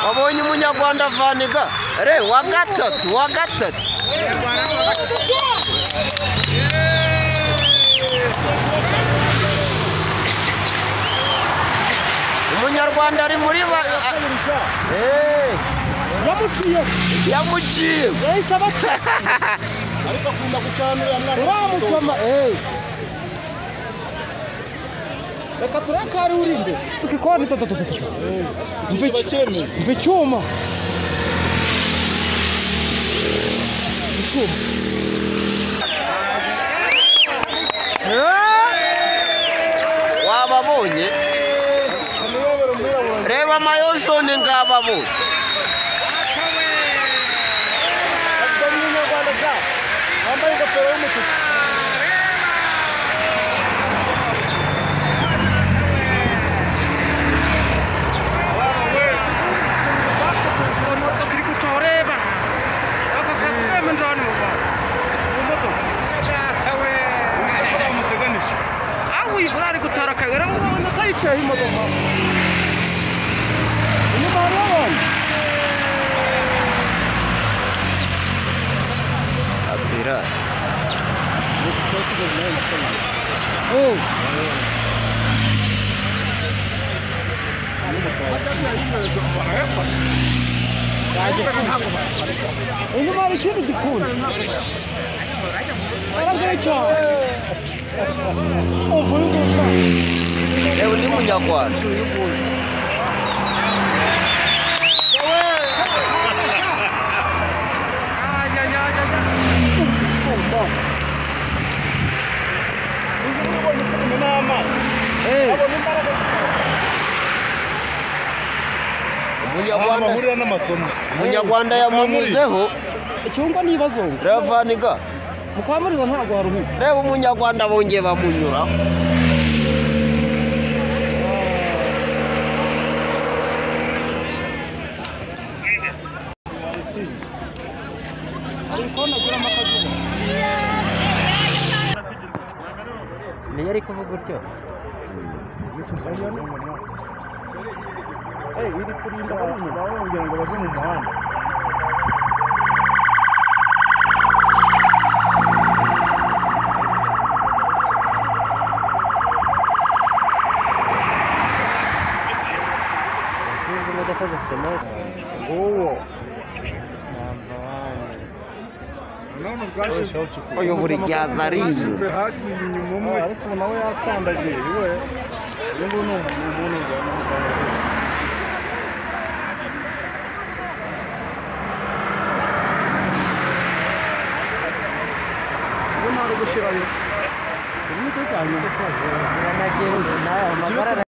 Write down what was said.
Wabonye umunyarwanda Vaniga re wa gatatu umunyarwanda ari muri yamuciye yahise abaca ariko akunda gucanira mwana reka tureka ari urinde tukikoni mve cyuma wababonye reba amayoshoni ngababo wambaye ingofero y'umutuku Abiras. Ini mari kiri dikun. Orang kecoh. Oh, boleh boleh. Ini munyarwanda. Umunyarwanda yamunyuzeho icyumba nibazo reba Vaniga mukwamuriza ntabwo haruhu reba umunyarwanda bongeye bamunyura niyo ari kuvuga utyo iri kurinda kugira ngo bajye mu muhanda imodoka zifite meza nguwo uyu buri gihe aza ari inyuma ariko nawe yakandagiye we uyu ni umuntu gushyirayo. Ini tuh kan, zira nagel, nah,